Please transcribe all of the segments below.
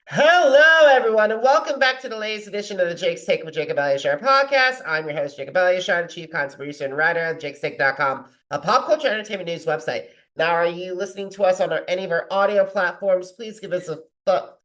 Hello, everyone, and welcome back to the latest edition of the Jake's Take with Jacob Elyachar Podcast. I'm your host, Jacob Elyachar, the chief content producer and writer of jakestake.com, a pop culture entertainment news website. Now, are you listening to us on any of our audio platforms? Please give us a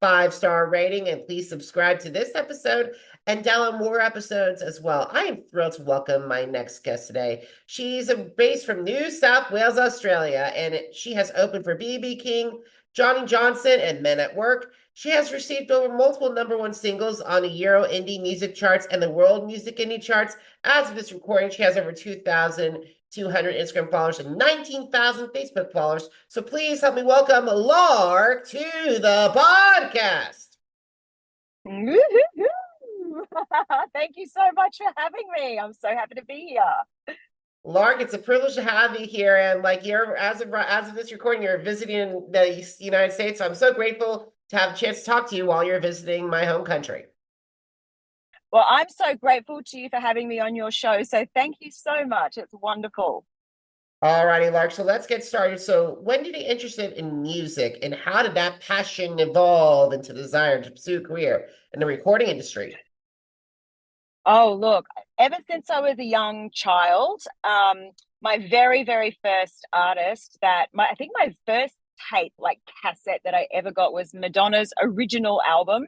five-star rating and please subscribe to this episode and download more episodes as well. I am thrilled to welcome my next guest today. She's based from New South Wales, Australia, and she has opened for B.B. King, Johnny Johnson, and Men at Work. She has received over multiple number one singles on the Euro indie music charts and the world music indie charts. As of this recording, she has over 2,200 Instagram followers and 19,000 Facebook followers. So please help me welcome Lark to the podcast. Thank you so much for having me. I'm so happy to be here. Lark, it's a privilege to have you here. And like you're as of this recording, you're visiting the United States. So I'm so grateful to have a chance to talk to you while you're visiting my home country. Well, I'm so grateful to you for having me on your show. So thank you so much. It's wonderful. All righty, Lark. So let's get started. So when did you get interested in music and how did that passion evolve into the desire to pursue a career in the recording industry? Oh, look, ever since I was a young child, my very, very first artist I think my first tape, like cassette that I ever got was Madonna's original album.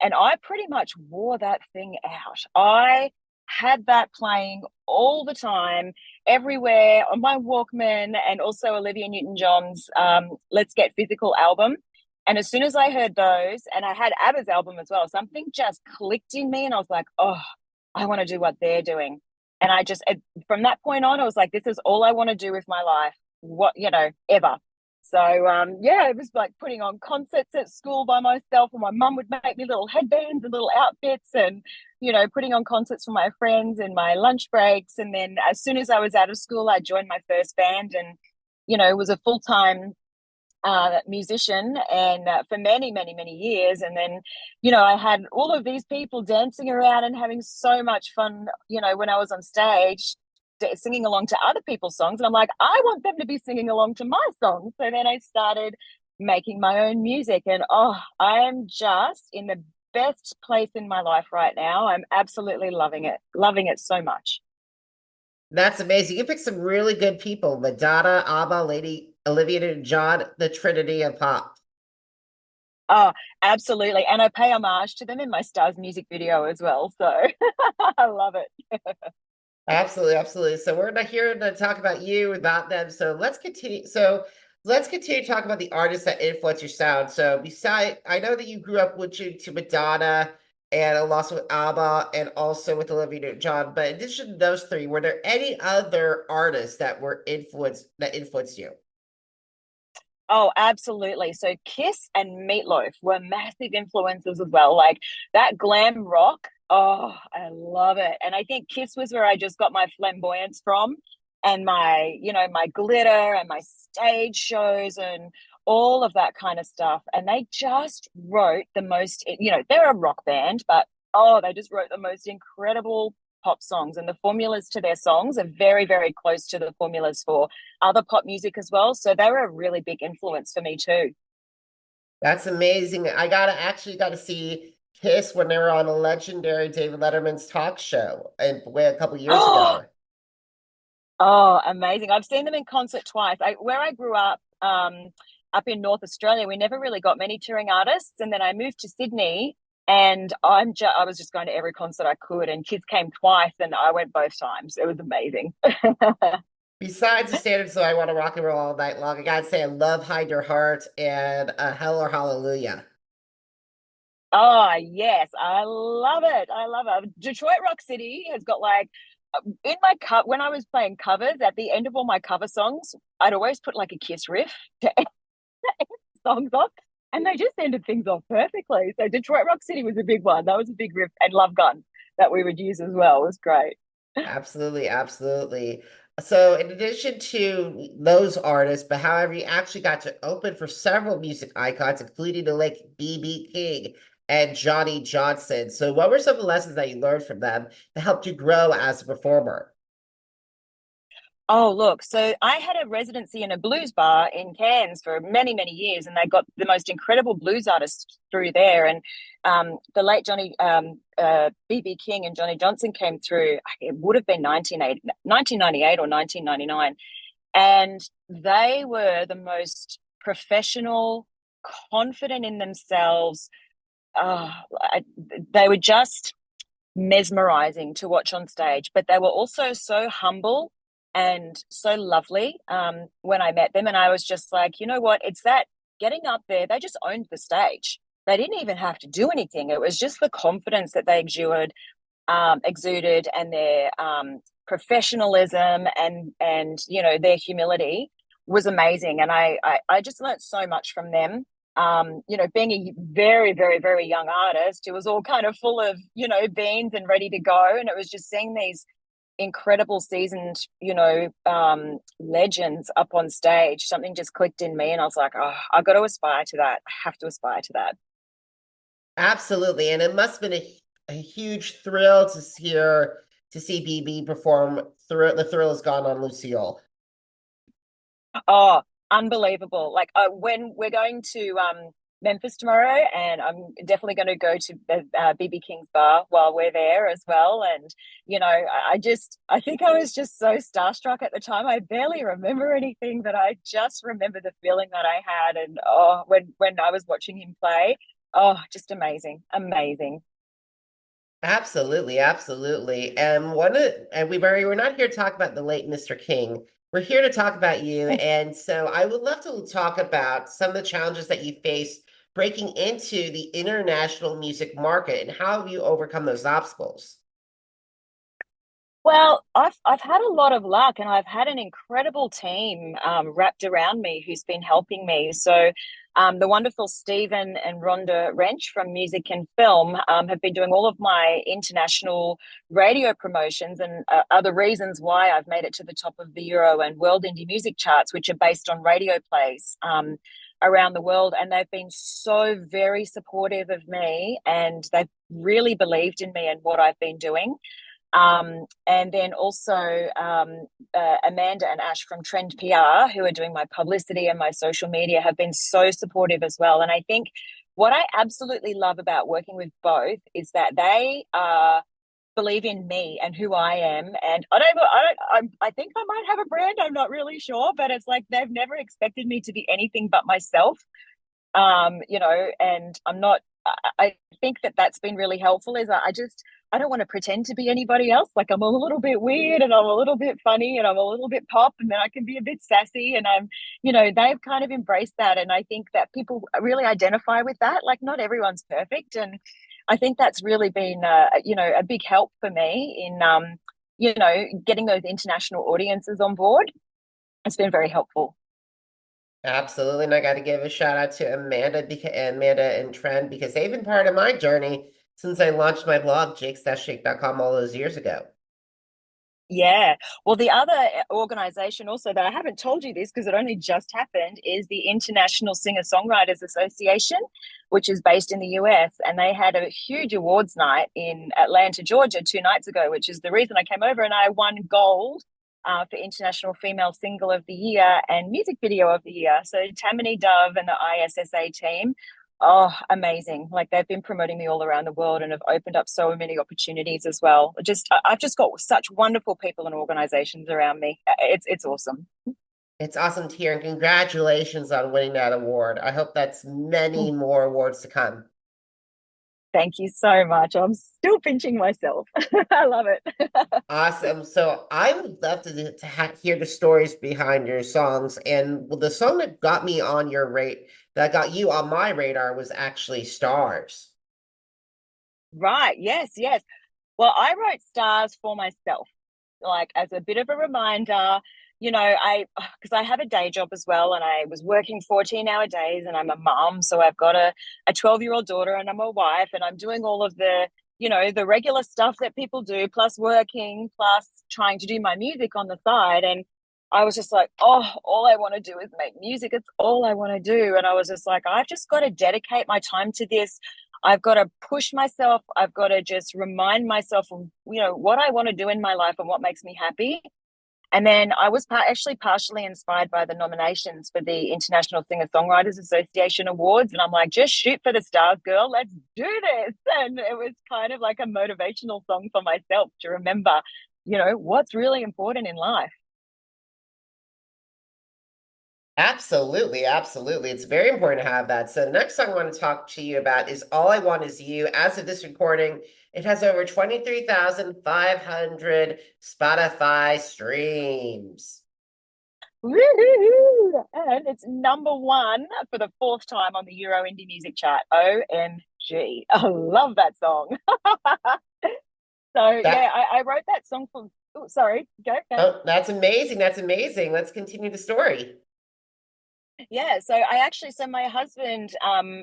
And I pretty much wore that thing out. I had that playing all the time, everywhere on my Walkman, and also Olivia Newton-John's Let's Get Physical album. And as soon as I heard those, and I had ABBA's album as well, something just clicked in me, and I was like, oh, I want to do what they're doing. And from that point on, I was like, this is all I want to do with my life, ever. So, yeah, it was like putting on concerts at school by myself, and my mum would make me little headbands and little outfits and, putting on concerts for my friends in my lunch breaks. And then as soon as I was out of school, I joined my first band and, was a full-time musician and for many, many, many years. And then, I had all of these people dancing around and having so much fun, when I was on stage singing along to other people's songs. And I'm like, I want them to be singing along to my songs. So then I started making my own music. And I am just in the best place in my life right now. I'm absolutely loving it so much. That's amazing. You picked some really good people. Madonna, ABBA, Lady Olivia Newton-John, the Trinity of Pop. Oh, absolutely. And I pay homage to them in my Stars music video as well. So I love it. Absolutely, absolutely. So we're not here to talk about you, about them. So let's continue. So let's continue to talk about the artists that influence your sound. So I know that you grew up listening to Madonna and also with ABBA and also with Olivia Newton-John. But in addition to those three, were there any other artists that influenced you? Oh, absolutely. So Kiss and Meatloaf were massive influences as well. Like that glam rock. Oh, I love it. And I think Kiss was where I just got my flamboyance from and my glitter and my stage shows and all of that kind of stuff. And they just wrote the most, they're a rock band, but they just wrote the most incredible pop songs, and the formulas to their songs are very, very close to the formulas for other pop music as well. So they were a really big influence for me too. That's amazing. Actually got to see Kiss when they were on a legendary David Letterman's talk show and a couple years ago. Oh, amazing. I've seen them in concert twice. Where I grew up in North Australia, we never really got many touring artists. And then I moved to Sydney and I was just going to every concert I could, and Kids came twice and I went both times. It was amazing. Besides the standards, so I want to rock and roll all night long. I gotta say, I love Hide Your Heart and Hell or Hallelujah. Oh, yes. I love it. I love it. Detroit Rock City has got like, in my cup when I was playing covers, at the end of all my cover songs, I'd always put like a Kiss riff to end songs off, and they just ended things off perfectly. So Detroit Rock City was a big one. That was a big riff, and Love Gun that we would use as well. It was great. Absolutely, absolutely. So, in addition to those artists, but however, you actually got to open for several music icons, including the late B.B. King and Johnny Johnson. So, what were some of the lessons that you learned from them that helped you grow as a performer? Oh, look, so I had a residency in a blues bar in Cairns for many, many years, and they got the most incredible blues artists through there. And the late B.B. King and Johnny Johnson came through, it would have been 1998 or 1999. And they were the most professional, confident in themselves. Uh, they were just mesmerizing to watch on stage, but they were also so humble and so lovely when I met them. And I was just like, you know what? It's that getting up there, they just owned the stage. They didn't even have to do anything. It was just the confidence that they exuded, and their professionalism and their humility was amazing. And I just learned so much from them. Being a very, very, very young artist, it was all kind of full of, beans and ready to go. And it was just seeing these incredible seasoned, legends up on stage. Something just clicked in me, and I was like, oh, I've got to aspire to that. I have to aspire to that. Absolutely. And it must have been a huge thrill to see BB perform The Thrill Is Gone on Lucille. Oh, unbelievable. Like when we're going to Memphis tomorrow, and I'm definitely going to go to BB King's bar while we're there as well. And, I think I was just so starstruck at the time. I barely remember anything, but I just remember the feeling that I had. And when I was watching him play, just amazing, amazing. Absolutely, absolutely. And we're not here to talk about the late Mr. King. We're here to talk about you. And so I would love to talk about some of the challenges that you face breaking into the international music market, and how have you overcome those obstacles? Well, I've had a lot of luck, and I've had an incredible team wrapped around me who's been helping me. So, the wonderful Stephen and Rhonda Wrench from Music and Film have been doing all of my international radio promotions, and are the reasons why I've made it to the top of the Euro and World Indie Music charts, which are based on radio plays around the world. And they've been so very supportive of me, and they've really believed in me and what I've been doing. And then also Amanda and Ash from Trend PR, who are doing my publicity and my social media, have been so supportive as well. And I think what I absolutely love about working with both is that they believe in me and who I am. And I think I might have a brand. I'm not really sure, but it's like they've never expected me to be anything but myself. And I'm not. I think that's been really helpful. Is I don't want to pretend to be anybody else. Like, I'm a little bit weird, and I'm a little bit funny, and I'm a little bit pop, and then I can be a bit sassy. And they've kind of embraced that. And I think that people really identify with that. Like, not everyone's perfect. And I think that's really been, a big help for me in, getting those international audiences on board. It's been very helpful. Absolutely. And I got to give a shout out to Amanda and Trend, because they've been part of my journey since I launched my blog, jakes-shake.com, all those years ago. Yeah. Well, the other organization also that I haven't told you this because it only just happened is the International Singer-Songwriters Association, which is based in the US. And they had a huge awards night in Atlanta, Georgia 2 nights ago, which is the reason I came over, and I won gold for International Female Single of the Year and Music Video of the Year. So Tammany Dove and the ISSA team, oh, amazing. Like, they've been promoting me all around the world and have opened up so many opportunities as well. I've just got such wonderful people and organizations around me. It's awesome. It's awesome to hear, and congratulations on winning that award. I hope that's many more awards to come. Thank you so much. I'm still pinching myself. I love it. Awesome. So I would love to hear the stories behind your songs. And the song that got me on that got you on my radar was actually Stars. Right. Yes. Yes. Well, I wrote Stars for myself, like as a bit of a reminder. Because I have a day job as well, and I was working 14-hour days, and I'm a mom. So I've got a 12-year-old daughter, and I'm a wife, and I'm doing all of the regular stuff that people do, plus working, plus trying to do my music on the side. And I was just like, oh, all I want to do is make music. It's all I want to do. And I was just like, I've just got to dedicate my time to this. I've got to push myself. I've got to just remind myself of, what I want to do in my life and what makes me happy. And then I was actually partially inspired by the nominations for the International Singer-Songwriters Association Awards. And I'm like, just shoot for the stars, girl. Let's do this. And it was kind of like a motivational song for myself to remember, what's really important in life. Absolutely, absolutely. It's very important to have that. So the next song I want to talk to you about is All I Want Is You. As of this recording, it has over 23,500 Spotify streams. Woo-hoo-hoo! And it's number one for the fourth time on the Euro Indie Music Chart. OMG. I love that song. I wrote that song for, sorry, go. Oh, that's amazing. That's amazing. Let's continue the story. Yeah, so my husband,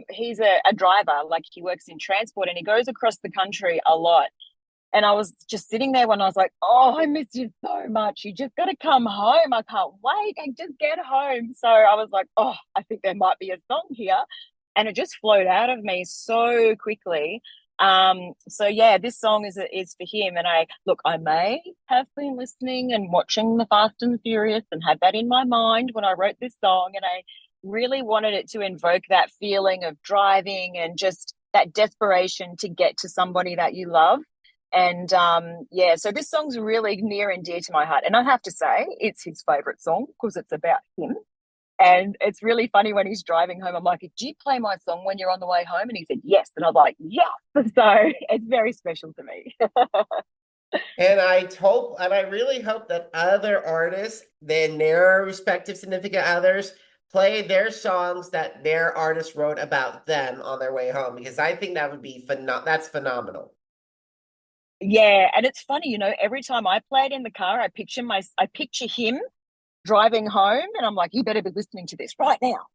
he's a driver, like he works in transport and he goes across the country a lot. And I was just sitting there when I was like, oh, I miss you so much. You just got to come home. I can't wait. I just get home. So I was like, oh, I think there might be a song here. And it just flowed out of me so quickly. This song is for him. And I may have been listening and watching the Fast and the Furious and had that in my mind when I wrote this song. And I really wanted it to invoke that feeling of driving and just that desperation to get to somebody that you love. And so this song's really near and dear to my heart. And I have to say, it's his favorite song because it's about him. And it's really funny when he's driving home. I'm like, do you play my song when you're on the way home? And he said, yes. And I'm like, yeah. So it's very special to me. And I really hope that other artists, then their respective significant others, play their songs that their artist wrote about them on their way home, because I think that would be that's phenomenal. Yeah, and it's funny, every time I play it in the car, I picture him driving home, and I'm like, you better be listening to this right now.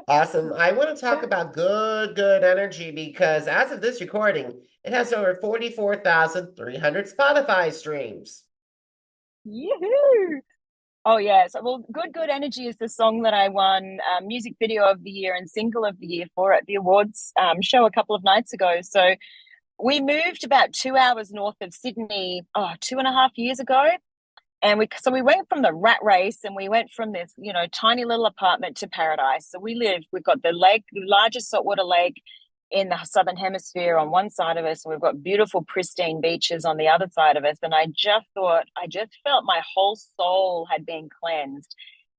Awesome. I want to talk about good energy, because as of this recording, it has over 44,300 Spotify streams. Yoo-hoo! Oh, yeah. So, Good Energy is the song that I won Music Video of the Year and Single of the Year for at the awards show a couple of nights ago. So we moved about 2 hours north of Sydney 2.5 years ago. And we went from the rat race and we went from this, tiny little apartment to paradise. So we've got the largest saltwater lake in the Southern Hemisphere on one side of us. And we've got beautiful, pristine beaches on the other side of us. And I just felt my whole soul had been cleansed.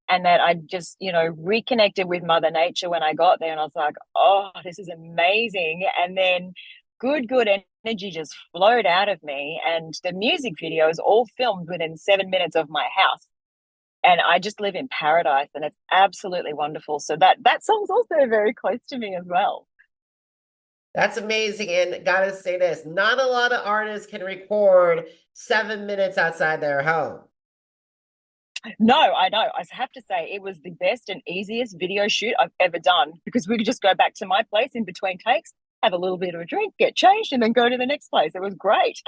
And that I just, reconnected with Mother Nature when I got there. And I was like, oh, this is amazing. And then good energy just flowed out of me. And the music video is all filmed within 7 minutes of my house. And I just live in paradise and it's absolutely wonderful. So that song's also very close to me as well. That's amazing. And gotta say this, not a lot of artists can record 7 minutes outside their home. No, I know. I have to say it was the best and easiest video shoot I've ever done, because we could just go back to my place in between takes, have a little bit of a drink, get changed, and then go to the next place. It was great.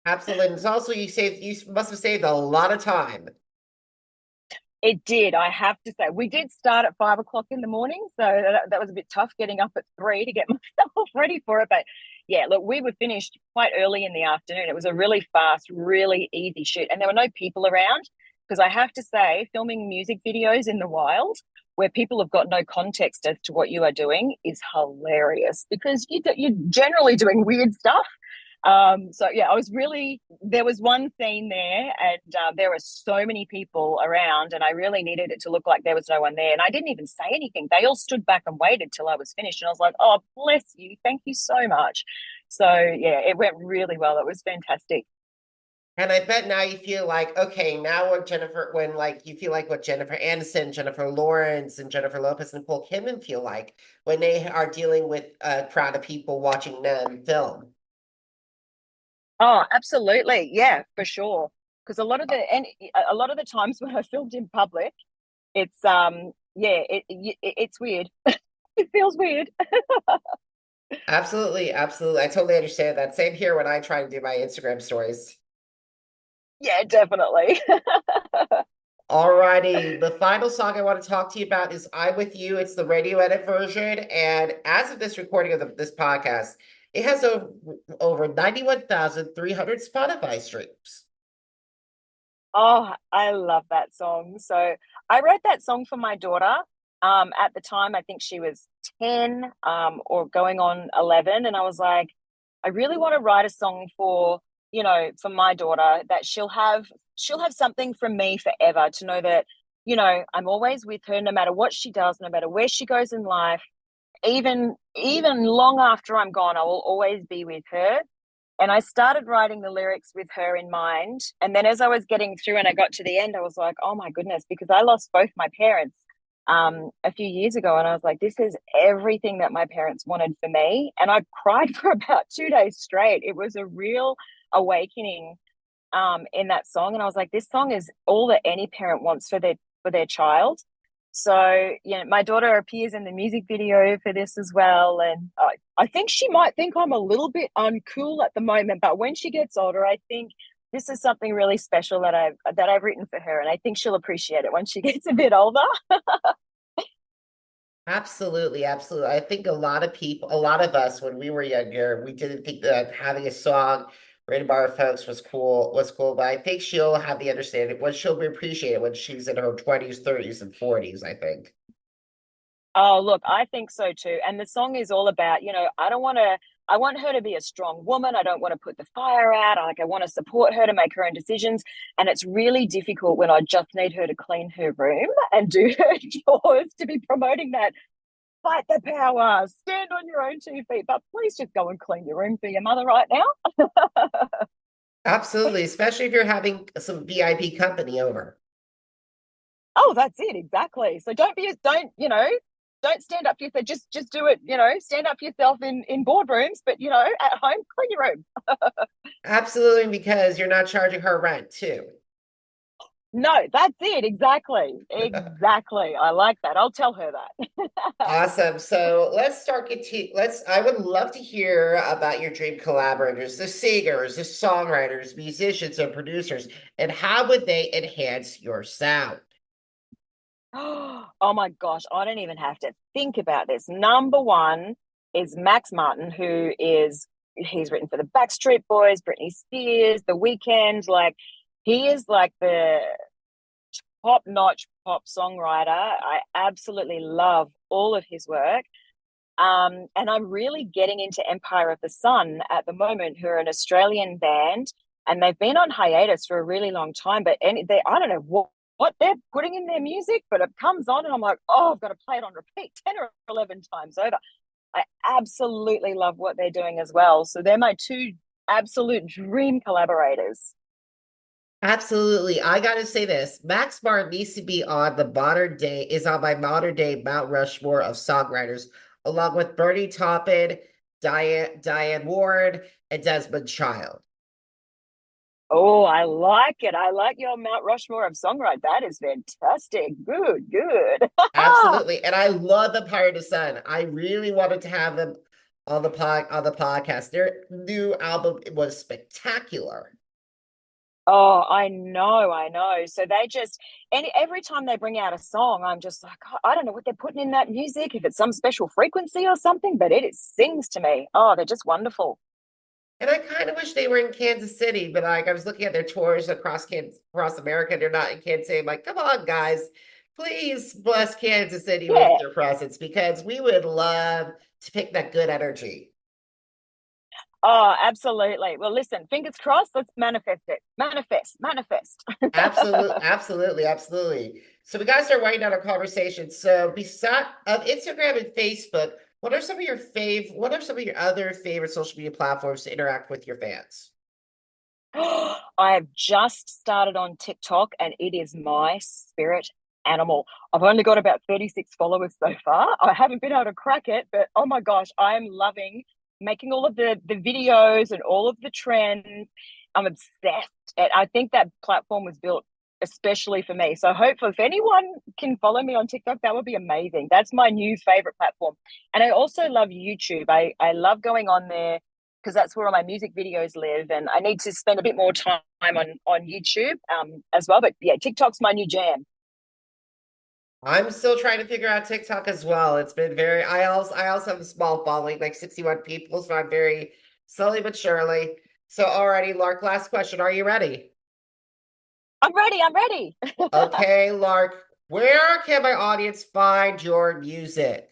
Absolutely. And it's also, you must have saved a lot of time. It did. I have to say, we did start at 5 o'clock in the morning. So that was a bit tough, getting up at 3 to get myself ready for it. But yeah, look, we were finished quite early in the afternoon. It was a really fast, really easy shoot. And there were no people around, because I have to say, filming music videos in the wild where people have got no context as to what you are doing is hilarious, because you're generally doing weird stuff. There was one scene there, and there were so many people around, and I really needed it to look like there was no one there. And I didn't even say anything. They all stood back and waited till I was finished. And I was like, oh, bless you. Thank you so much. So yeah, it went really well. It was fantastic. And I bet now you feel like, okay, now what Jennifer Aniston, Jennifer Lawrence, and Jennifer Lopez and Nicole Kidman feel like when they are dealing with a crowd of people watching them film. Oh, absolutely. Yeah, for sure. Because a lot of the times when I filmed in public, it's it's weird. It feels weird. Absolutely. I totally understand that. Same here when I try to do my Instagram stories. Yeah, definitely. Alrighty, the final song I want to talk to you about is "I'm With You." It's the radio edit version, and as of this recording of this podcast, It has over 91,300 Spotify streams. Oh, I love that song. So I wrote that song for my daughter. At the time, I think she was 10, or going on 11. And I was like, I really want to write a song for, for my daughter that she'll have something from me forever to know that, I'm always with her no matter what she does, no matter where she goes in life. Even long after I'm gone, I will always be with her. And I started writing the lyrics with her in mind. And then as I was getting through and I got to the end, I was like, oh my goodness, because I lost both my parents a few years ago. And I was like, this is everything that my parents wanted for me. And I cried for about 2 days straight. It was a real awakening in that song. And I was like, this song is all that any parent wants for their child. So, my daughter appears in the music video for this as well. And I think she might think I'm a little bit uncool at the moment, but when she gets older, I think this is something really special that I've written for her. And I think she'll appreciate it when she gets a bit older. Absolutely, absolutely. I think a lot of people, a lot of us, when we were younger, we didn't think that having a song written by our folks was cool. But I think she'll have the understanding when she'll appreciate it when she's in her 20s, 30s, and 40s, I think. Oh, look, I think so too. And the song is all about, I want her to be a strong woman. I don't want to put the fire out. I want to support her to make her own decisions. And it's really difficult when I just need her to clean her room and do her chores to be promoting that. Fight the power, stand on your own 2 feet, but please just go and clean your room for your mother right now. Absolutely, especially if you're having some VIP company over. Oh, that's it, exactly. So don't stand up for yourself. Just do it, stand up for yourself in boardrooms, but at home, clean your room. Absolutely, because you're not charging her rent too. No, that's it, exactly. Exactly. I like that. I'll tell her that. Awesome. So I would love to hear about your dream collaborators, the singers, the songwriters, musicians, and producers, and how would they enhance your sound? Oh my gosh, I don't even have to think about this. Number one is Max Martin, he's written for the Backstreet Boys, Britney Spears, The Weeknd. Like, he is like the top-notch pop songwriter. I absolutely love all of his work. And I'm really getting into Empire of the Sun at the moment, who are an Australian band, and they've been on hiatus for a really long time. But I don't know what they're putting in their music, but it comes on, and I'm like, oh, I've got to play it on repeat 10 or 11 times over. I absolutely love what they're doing as well. So they're my two absolute dream collaborators. Absolutely. I gotta say this. Max Martin needs to be on my modern day Mount Rushmore of songwriters, along with Bernie Taupin, Diane Ward, and Desmond Child. Oh, I like it. I like your Mount Rushmore of songwriting. That is fantastic. Good, good. Absolutely. And I love the Pirate of Sun. I really wanted to have them on the podcast. Their new album was spectacular. Oh, I know, I know. So and every time they bring out a song, I'm just like, "Oh, I don't know what they're putting in that music, if it's some special frequency or something, but it sings to me. Oh, they're just wonderful. And I kind of wish they were in Kansas City, but like I was looking at their tours across America, and they're not in Kansas City. I'm like, come on, guys, please bless Kansas City with Yeah. your presence because we would love to pick that good energy. Oh, absolutely. Well, listen, fingers crossed, let's manifest it. Manifest, manifest. Absolutely, absolutely, absolutely. So we got to start writing down our conversation. So beside of Instagram and Facebook, what are some of your other favorite social media platforms to interact with your fans? I have just started on TikTok and it is my spirit animal. I've only got about 36 followers so far. I haven't been able to crack it, but oh my gosh, I am loving making all of the videos and all of the trends. I'm obsessed. And I think that platform was built especially for me. So hopefully if anyone can follow me on TikTok, that would be amazing. That's my new favorite platform. And I also love YouTube. I love going on there because that's where all my music videos live. And I need to spend a bit more time on YouTube as well. But yeah, TikTok's my new jam. I'm still trying to figure out TikTok as well. It's been very, I also have a small following, like 61 people, so I'm very slowly but surely. So alrighty, Lark, last question. Are you ready? I'm ready. I'm ready. Okay, Lark, where can my audience find your music?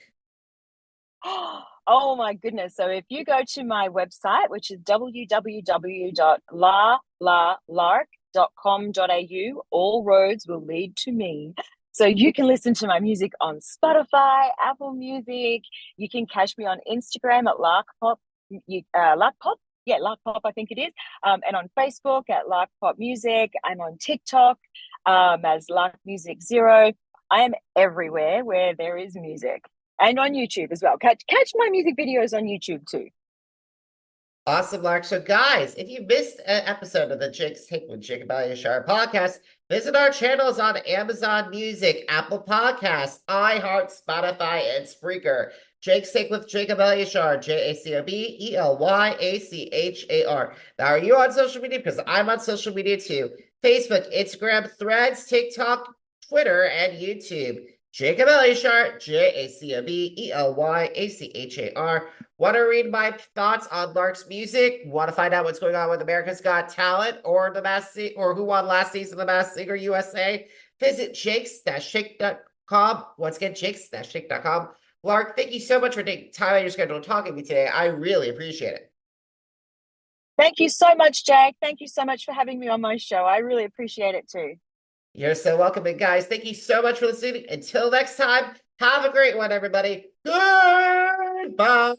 Oh my goodness. So if you go to my website, which is www.lark.com.au, all roads will lead to me. So you can listen to my music on Spotify, Apple Music. You can catch me on Instagram at LarkPop, LarkPop. Yeah, LarkPop, I think it is. And on Facebook at LarkPop Music. I'm on TikTok as Lark Music Zero. I am everywhere where there is music and on YouTube as well. Catch my music videos on YouTube too. Awesome, Lark. So, guys, if you missed an episode of the Jake's Take with Jacob Elyachar podcast, visit our channels on Amazon Music, Apple Podcasts, iHeart, Spotify, and Spreaker. Jake's Take with Jacob Elyachar, JACOBELYACHAR. Now, are you on social media? Because I'm on social media too. Facebook, Instagram, Threads, TikTok, Twitter, and YouTube. Jacob Elyachar, JACOBELYACHAR. Want to read my thoughts on Lark's music? Want to find out what's going on with America's Got Talent or the or who won last season of The Masked Singer USA? Visit jakes-shake.com. Once again, jakes-shake.com. Lark, thank you so much for taking time out of your schedule and talking to me today. I really appreciate it. Thank you so much, Jake. Thank you so much for having me on my show. I really appreciate it too. You're so welcome. And guys, thank you so much for listening. Until next time, have a great one, everybody. Goodbye.